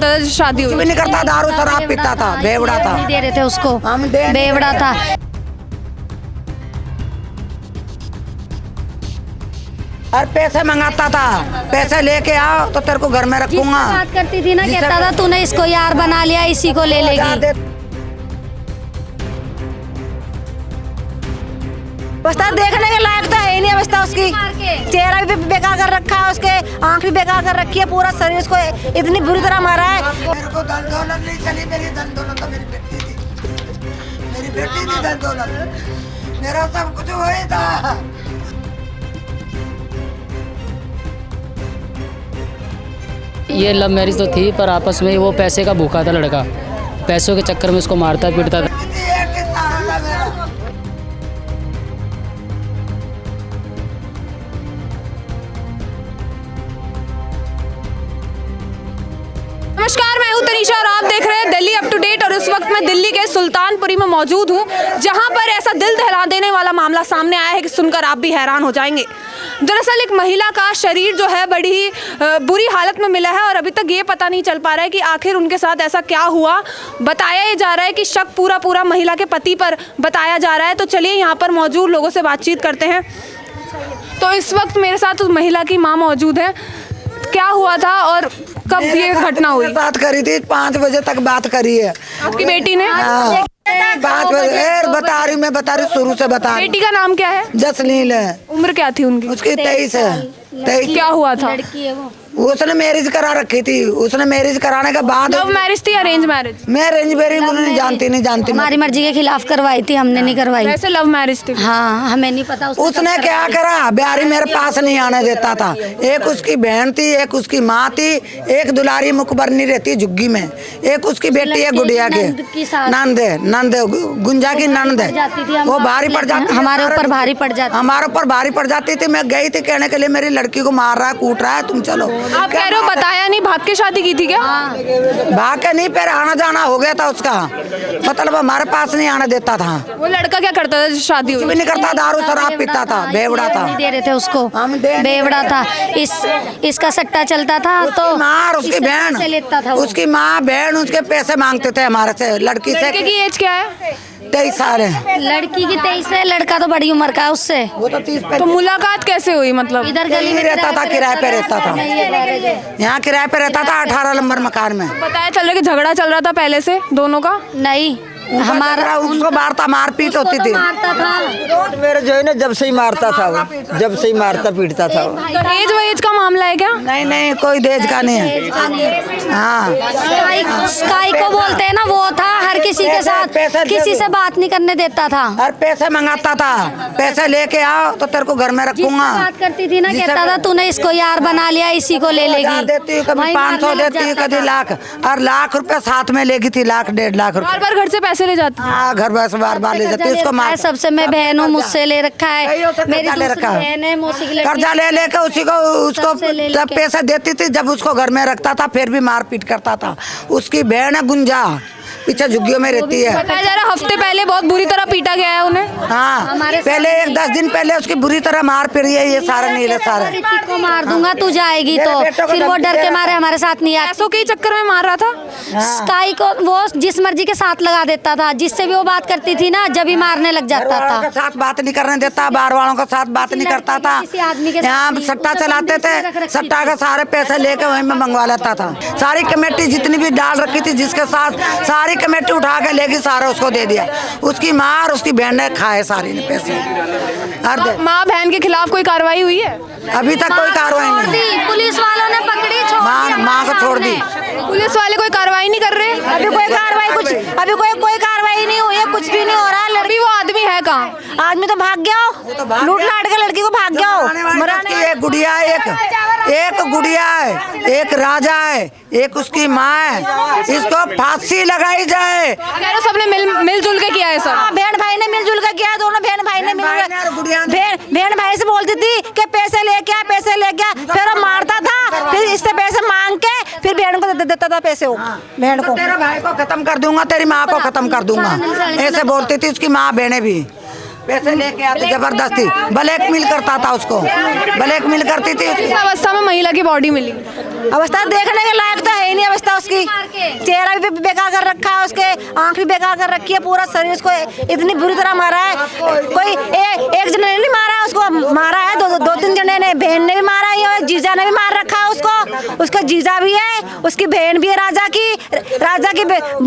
करता था शादी हुई? कुछ भी नहीं करता, दारू शराब पीता था, बेवड़ा था। नहीं दे रहे थे उसको, हम दे नहीं बेवड़ा था। और पैसे मंगाता था, पैसे लेके आओ तो तेरे को घर में रखूंगा। बात करती थी ना, कहता था तूने इसको यार बना लिया, इसी को ले लेगी। अवस्था देखने के लायक तो है ही नहीं अवस्था उसकी। चेहरा भी बेकार कर रखा है, उसके आंख भी बेकार कर रखी है, पूरा शरीर उसको इतनी बुरी तरह मारा है। मेरे को धन दौलत नहीं चली, मेरी धन दौलत तो मेरी बेटी थी, मेरी बेटी थी धन दौलत, मेरा सब कुछ वही था। ये लव मैरिज तो थी, पर आपस में वो पैसे का भूखा था लड़का, पैसों के चक्कर में उसको मारता पीटता था। नमस्कार, मैं हूं तनीषा और आप देख रहे हैं दिल्ली अप टू डेट। और इस वक्त मैं दिल्ली के सुल्तानपुरी में मौजूद हूं, जहां पर ऐसा दिल दहला देने वाला मामला सामने आया है कि सुनकर आप भी हैरान हो जाएंगे। दरअसल एक महिला का शरीर जो है बड़ी ही बुरी हालत में मिला है और अभी तक ये पता नहीं चल पा रहा है कि आखिर उनके साथ ऐसा क्या हुआ। बताया ये जा रहा है कि शक पूरा महिला के पति पर बताया जा रहा है। तो चलिए यहाँ पर मौजूद लोगों से बातचीत करते हैं। तो इस वक्त मेरे साथ उस महिला की माँ मौजूद है। क्या हुआ था और कब ये घटना हुई? बात करी थी, 5 बजे तक बात करी है आपकी बेटी ने? 5 बजे बता रही शुरू से बता रही। बेटी का नाम क्या है? जसलील है। उम्र क्या थी उनकी? उसकी 23 है। 23। क्या हुआ था? लड़की है वो। उसने मैरिज करा रखी थी, उसने मैरिज कराने के बाद। लव मैरिज थी अरेंज मैरिज? मैं अरेंज मैरिज नहीं जानती हमारी मर्जी के खिलाफ करवाई थी, हमने नहीं करवाई। वैसे लव मैरिज थी? हाँ, हमें नहीं पता। उसने क्या करा, बिहारी मेरे पास नहीं आने देता था। एक उसकी बहन थी, एक उसकी माँ थी, एक दुलारी मुखबरनी रहती झुग्गी में, एक उसकी बेटी है गुड़िया के नंद गुंजा की नंद है। वो भारी पड़ जाती, हमारे ऊपर भारी पड़ जाती, हमारे ऊपर भारी पड़ जाती थी। मैं गई थी कहने के लिए मेरी लड़की को मार रहा है, कूट रहा है, तुम चलो। आप कह रहे हो बताया नहीं, भाग के शादी की थी क्या? भाग के नहीं, फिर आना जाना हो गया था उसका, मतलब हमारे पास नहीं आने देता था। वो लड़का क्या करता था शादी हुई? कुछ भी नहीं करता, दारू शराब पीता था, बेवड़ा था। नहीं दे रहे थे उसको, हम दे नहीं बेवड़ा था। इसका सट्टा चलता था तो मार उसकी बहन लेता था। उसकी माँ बहन उसके पैसे मांगते थे हमारे से। लड़की से लड़के की एज क्या है? 23 साल है। लड़की की 23 है, लड़का तो बड़ी उम्र का है उससे। वो तो 30 तो मुलाकात कैसे हुई? मतलब इधर गली में रहता था, किराए पे रहता था, यहाँ किराए पे रहता था 18 नंबर मकान में। बताया चल रहा है कि झगड़ा चल रहा था पहले से दोनों का? नहीं, हमारा उसको मारता, मारपीट होती थी। मारता था मेरे जो है ना, जब से ही मारता था वो, जब से ही मारता पीटता था वो। दहेज वहेज का मामला है क्या? नहीं, कोई दहेज का नहीं है। हाँ, स्काई को बोलते हैं ना, वो था हर किसी के साथ, किसी से बात नहीं करने देता था। और पैसे मंगाता था, पैसे लेके आओ तो तेरे को घर में रखूंगा। बात करती थी ना, कहता था तूने इसको यार बना लिया, इसी को ले लेगी। देती, कभी 500 देती, कभी लाख, और लाख रुपए साथ में लेगी थी, लाख 1.5 लाख रुपए। बार घर से पैसे ले जाती? हाँ, घर बस बार ले जाती, उसको मार। सबसे मैं बहन हूँ, मुझसे ले रखा है, मेरी ले रखा है, बहन है, मौसी की लड़की। कर्जा ले लेके उसको जब पैसे देती थी, जब उसको घर में रखता था, फिर भी मारपीट करता था। उसकी बहन है गुंजा, पीछे झुग्गियों में रहती है। बताया जा रहा हफ्ते पहले बहुत बुरी तरह पीटा गया है उन्हें। हाँ, पहले 10 दिन पहले उसकी बुरी तरह मार पीटी है। ये सारे नीले सारे ऋतिक को मार दूंगा तू जाएगी तो, फिर वो डर के मारे हमारे साथ नहीं आया। पैसों के चक्कर में मार रहा था। स्काई को वो जिस मर्जी के साथ लगा देता था, जिससे भी वो बात करती थी ना, जब ही मारने लग जाता था। के साथ बात नहीं करने देता, बाहर वालों के साथ बात नहीं करता था। यहाँ सट्टा चलाते थे, सट्टा के सारे पैसे लेके वहीं में मंगवा लेता था। सारी कमेटी जितनी भी डाल रखी थी जिसके साथ, सारी कमेटी उठा के लेके सारा उसको दे दिया। उसकी माँ और उसकी बहन ने खाए सारी ने पैसे। माँ बहन के खिलाफ कोई कार्रवाई हुई है? अभी तक कोई कार्रवाई नहीं। पुलिस वालों ने पकड़ी, माँ को छोड़ दी। पुलिस वाले कोई कार्रवाई नहीं कर रहे? अभी कोई कार्रवाई नहीं हुई है, कुछ भी नहीं हो रहा। लड़की वो आदमी है कहाँ? आदमी तो भाग गया हो, लूट लाट के लड़की को भाग गया हो। एक गुड़िया है, एक गुड़िया है, एक राजा है, एक उसकी माँ है। इसको फांसी लगाई जाए। सबने मिलजुल के किया है सब? बहन भाई ने मिलजुल के किया, दोनों बहन भाई ने बहन भाई से बोलती थी कि पैसे लेके आ, पैसे लेके आ, फिर वो मारता था, फिर इससे पैसे मांग के फिर बहन को दे देता था पैसे। वो बहन को, तेरे भाई को खत्म कर दूंगा, तेरी माँ को खत्म कर दूंगा, ऐसे बोलती थी उसकी माँ बहने भी। पैसे लेके आते जबरदस्ती, ब्लैकमेल करता था उसको, ब्लैकमेल करती थी। इस अवस्था में महिला की बॉडी मिली? अवस्था देखने के लायक तो है ही नहीं अवस्था उसकी। चेहरा भी बेकार कर रखा है, उसके आंख भी बेकार कर रखी है, पूरा शरीर उसको इतनी बुरी तरह मारा है। कोई एक जने ने नहीं मारा है उसको, मारा है दो तीन जने ने। बहन ने भी मारा है, जीजा ने भी मार रखा है उसको। उसका जीजा भी है, उसकी बहन भी है, राजा की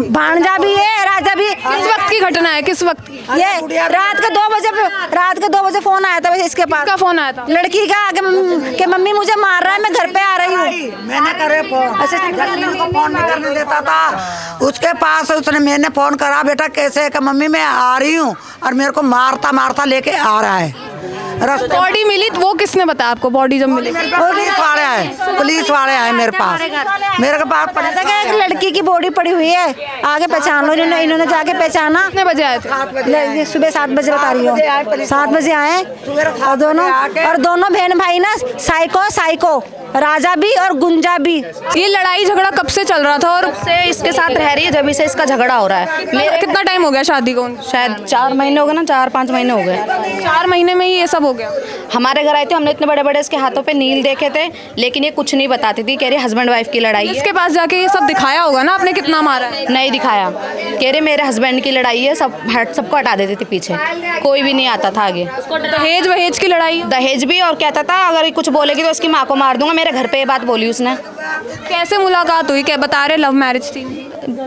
भांजा भी है, राजा भी। किस वक्त की घटना है, किस वक्त की? ये रात के 2 बजे फोन आया था वैसे इसके पास। किसका फोन आया था? लड़की का कि मम्मी मुझे मार रहा है, मैं घर पे आ रही हूँ। मैंने करे फोन, उसको फोन नहीं करने देता था उसके पास। उसने मैंने फोन करा, बेटा कैसे है? कि मम्मी मैं आ रही हूँ, और मेरे को मारता लेके आ रहा है। बॉडी मिली वो किसने बताया आपको? बॉडी जब मिली पुलिस वाले आए मेरे पास। पता था कि एक लड़की की बॉडी पड़ी हुई है, आगे पहचान लो। इन्होंने जाके पहचाना। कितने बजे आए थे? सुबह 7 बजे बता रही हूँ, 7 बजे आए। और दोनों बहन भाई ना साइको राजा भी और गुंजा भी। ये लड़ाई झगड़ा कब से चल रहा था और से इसके साथ रह रही है जब से इसका झगड़ा हो रहा है। कितना टाइम हो गया शादी को? शायद 4 महीने हो गए ना, 4-5 महीने हो गए। 4 महीने में ही ये सब हो गया? हमारे घर आई थी, हमने इतने बड़े बड़े इसके हाथों पे नील देखे थे, लेकिन ये कुछ नहीं बताती थी। कह रही हस्बैंड वाइफ की लड़ाई है। इसके पास जाके ये सब दिखाया होगा ना आपने कितना मारा है? नहीं दिखाया, कह रहे मेरे हस्बैंड की लड़ाई है, सबको हटा देती थी पीछे, कोई भी नहीं आता था आगे। दहेज की लड़ाई? दहेज भी, और कहता था अगर कुछ बोलेगी तो इसकी माँ को मार दूंगा। मेरे घर पे ये बात बोली उसने। कैसे मुलाकात हुई? क्या बता रहे लव मैरिज थी?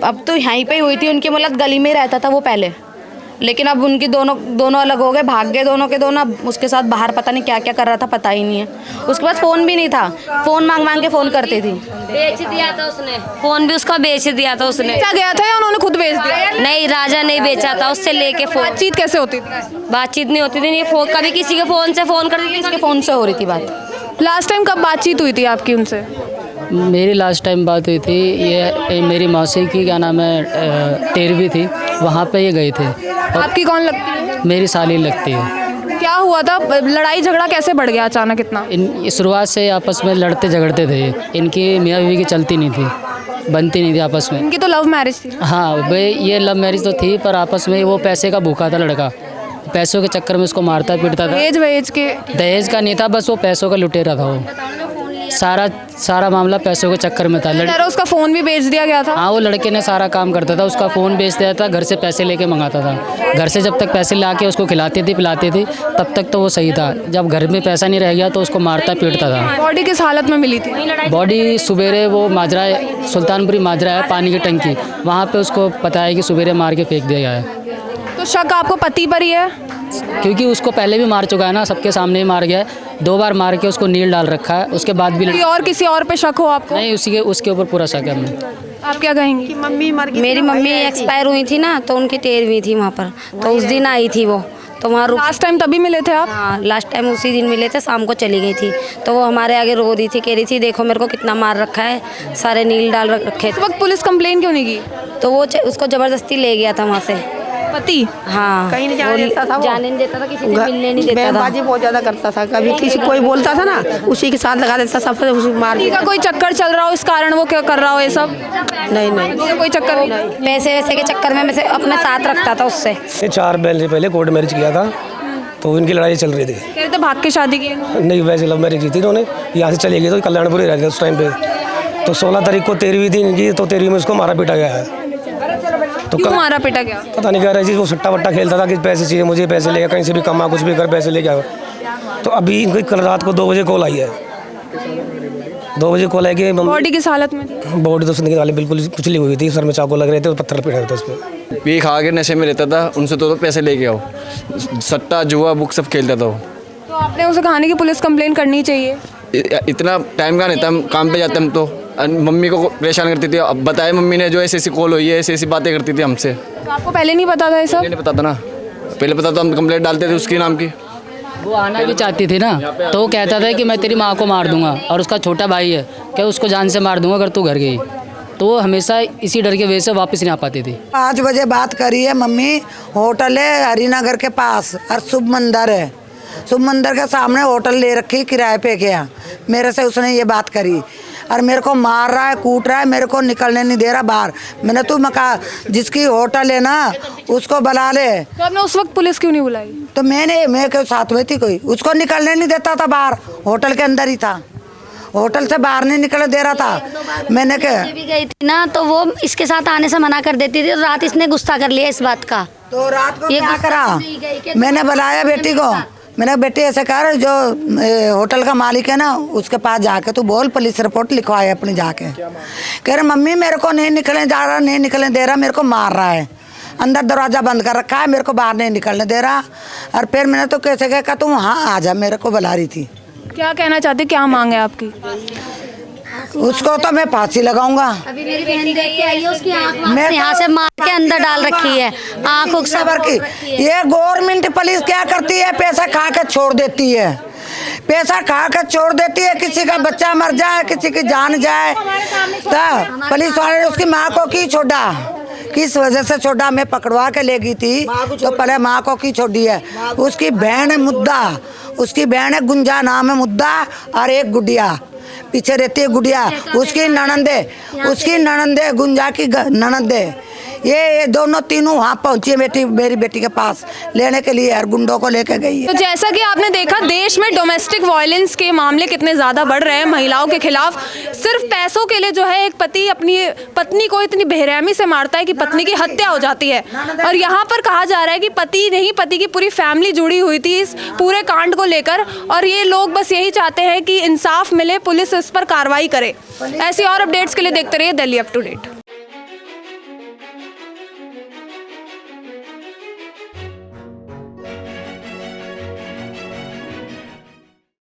अब तो यहीं पे हुई थी उनकी मुलाकात, गली में रहता था वो पहले, लेकिन अब उनकी दोनों अलग हो गए, भाग गए दोनों के दोनों। अब उसके साथ बाहर पता नहीं क्या क्या कर रहा था, पता ही नहीं है। उसके पास फ़ोन भी नहीं था, फ़ोन मांग के फ़ोन करती थी। बेच दिया था उसने, फोन भी उसका बेच दिया था उसने। बेचा गया था या उन्होंने खुद बेच दिया? नहीं, राजा नहीं बेचा था, उससे लेके फोन। बातचीत कैसे होती थी? बातचीत नहीं होती थी, ये फोन कभी किसी के फोन से फोन करती थी, इसके फ़ोन से हो रही थी बात। लास्ट टाइम कब बातचीत हुई थी आपकी उनसे? मेरी लास्ट टाइम बात हुई थी, ये मेरी मौसी की क्या नाम है 13वीं थी, वहाँ पे ये गए थे। आपकी कौन लगती है? मेरी साली लगती है। क्या हुआ था? लड़ाई झगड़ा कैसे बढ़ गया अचानक इतना? शुरुआत से आपस में लड़ते झगड़ते थे। इनकी मियाँ बीवी की चलती नहीं थी, बनती नहीं थी आपस में। इनकी तो लव मैरिज थी। हाँ भाई, ये लव मैरिज तो थी, पर आपस में वो पैसे का भूखा था लड़का। पैसों के चक्कर में उसको मारता पीटता था। दहेज के? दहेज का नहीं था, बस वो पैसों का लुटेरा था। वो सारा मामला पैसों के चक्कर में था। उसका फ़ोन भी बेच दिया गया था? हाँ, वो लड़के ने सारा काम करता था, उसका फ़ोन बेच दिया था, घर से पैसे लेके मंगाता था। घर से जब तक पैसे ला के उसको खिलाती थी पिलाती थी तब तक तो वो सही था। जब घर में पैसा नहीं रह गया तो उसको मारता पीटता था। बॉडी किस हालत में मिली थी? बॉडी सुबेरे वो माजरा, सुल्तानपुरी माजरा है पानी की टंकी, वहाँ पे उसको पता है कि सुबेरे मार के फेंक दिया गया है। तो शक आपको पति पर ही है? क्योंकि उसको पहले भी मार चुका है ना, सबके सामने ही मार गया है। 2 बार मार के उसको नील डाल रखा है, उसके बाद भी और किसी और पे शक हो आपको? नहीं, उसके ऊपर पूरा शक है हमें। आप क्या कहेंगी? मेरी मम्मी एक्सपायर हुई थी ना, तो उनकी 13वीं थी वहाँ पर, तो उस दिन आई थी वो, तो वहाँ लास्ट टाइम तभी मिले थे आप? हाँ, लास्ट टाइम उसी दिन मिले थे, शाम को चली गई थी। तो वो हमारे आगे रो रही थी, कह रही थी देखो मेरे को कितना मार रखा है, सारे नील डाल रखे उस वक्त पुलिस कंप्लेन क्यों नहीं की? तो वो उसको ज़बरदस्ती ले गया था वहाँ से पति। हाँ, कहीं नहीं जाने देता था वो। जाने नहीं देता था, किसी से मिलने नहीं देता था। बहनबाजी बहुत ज्यादा करता था, कभी किसी कोई बोलता था ना उसी के साथ लगा देता, सबसे उसी मार का कोई चक्कर चल रहा हो इस कारण वो क्या कर रहा हो ये सब? नहीं कोई चक्कर नहीं। पैसे वैसे के चक्कर में मैं अपने साथ रखता था उससे। 4 महीने पहले कोर्ट मैरिज किया था, तो इनकी लड़ाई चल रही थी। कह रहे थे भाग के शादी की? नहीं, वैसे लव मैरिज की थी इन्होंने, यहाँ से चली गई तो कल्याणपुरी रह गए उस टाइम पे। तो 16 तारीख को 13वीं थी इनकी, तो 13वीं में उसको मारा पीटा गया है। तो क्यों मारा पीटा गया? पता नहीं, कह रहे जी वो सट्टा वट्टा खेलता था कि पैसे चाहिए मुझे, पैसे लेकर कहीं से भी कमा कुछ भी कर पैसे लेके आओ। तो अभी इनकी कल रात को 2 बजे कॉल आई है, 2 बजे कॉल आई कि बॉडी किस हालत में थी? बॉडी तो सुनने वाले बिल्कुल कुचली हुई थी, सर में चाकू लग रहे थे, पत्थर पीटा था उस पर। पी खा के नशे में रहता था, उनसे तो पैसे लेके आओ, सट्टा जुआ बुक सब खेलता था वो। तो आपने उसे कहानी की पुलिस कंप्लेन करनी चाहिए। इतना टाइम का नहीं था, हम काम पे जाते हम तो मम्मी को परेशान करती थी। अब बताया मम्मी ने, जो ऐसी कॉल हुई है, ऐसी बातें करती थी हमसे। तो आपको पहले नहीं पता था ये सब? पहले नहीं पता था ना, पहले पता तो हम कंप्लेंट डालते थे उसकी नाम की। वो आना भी चाहती थी ना, तो वो कहता था कि मैं तेरी माँ को मार दूंगा, और उसका छोटा भाई है क्या उसको जान से मार दूंगा अगर तू घर गई। तो वो हमेशा इसी डर के वजह से वापस नहीं आ पाती थी। 5 बजे बात करी है मम्मी, होटल है हरिनगर के पास और शुभ मंदिर है, शुभ मंदिर के सामने होटल ले रखी किराए पे गया, मेरे से उसने ये बात करी और मेरे को मार रहा है, कूट रहा है, मेरे को निकलने नहीं दे रहा बाहर। मैंने तो कहा जिसकी होटल है ना उसको बुला ले। तो आपने उस वक्त पुलिस क्यों नहीं बुलाई? तो मेरे साथ में थी कोई, उसको निकलने नहीं देता था बाहर, होटल के अंदर ही था, होटल से बाहर नहीं निकलने दे रहा था। मैंने कहा भी गई थी ना, तो वो इसके साथ आने से मना कर देती थी। रात इसने गुस्सा कर लिया इस बात का। तो रात को क्या करा, मैंने बुलाया बेटी को, मैंने कहा बेटी ऐसे कर, जो होटल का मालिक है ना उसके पास जाके तू बोल, पुलिस रिपोर्ट लिखवाए अपनी जाके। कह रहे मम्मी मेरे को नहीं निकलने जा रहा, नहीं निकलने दे रहा, मेरे को मार रहा है, अंदर दरवाज़ा बंद कर रखा है, मेरे को बाहर नहीं निकलने दे रहा। और फिर मैंने तो कैसे कहा तुम हाँ आ जा, मेरे को बुला रही थी। क्या कहना चाहते, क्या मांग है आपकी? उसको तो मैं फांसी लगाऊंगा। अभी मेरी बहन देख के आई है, उसकी आँख यहाँ से मार के अंदर डाल रखी है, आँख सबर की। ये गवर्नमेंट पुलिस क्या करती है, पैसा खा के छोड़ देती है, पैसा खा कर छोड़ देती है। किसी का बच्चा मर जाए, किसी की जान जाए, तो पुलिस वाले ने उसकी माँ को की छोड़ा, किस वजह से छोड़ा, मैं पकड़वा के ले गई थी तो पहले माँ को की छोड़ी है। उसकी बहन है मुद्दा, उसकी बहन है गुंजा नाम है मुद्दा, और एक गुड़िया पीछे रहती है गुड़िया, उसकी ननंदे गुंजा की ननंदे, ये दोनों तीनों वहाँ पहुँची है मेरी बेटी के पास लेने के लिए, और गुंडों को लेकर गई है। तो जैसा कि आपने देखा देश में डोमेस्टिक वायलेंस के मामले कितने ज़्यादा बढ़ रहे हैं महिलाओं के खिलाफ। सिर्फ पैसों के लिए जो है एक पति अपनी पत्नी को इतनी बेरहमी से मारता है कि पत्नी की हत्या हो जाती है। और यहाँ पर कहा जा रहा है कि पति नहीं, पति की पूरी फैमिली जुड़ी हुई थी इस पूरे कांड को लेकर, और ये लोग बस यही चाहते हैं कि इंसाफ मिले, पुलिस इस पर कार्रवाई करे। ऐसी और अपडेट्स के लिए देखते रहिए दिल्ली अप टू डेट।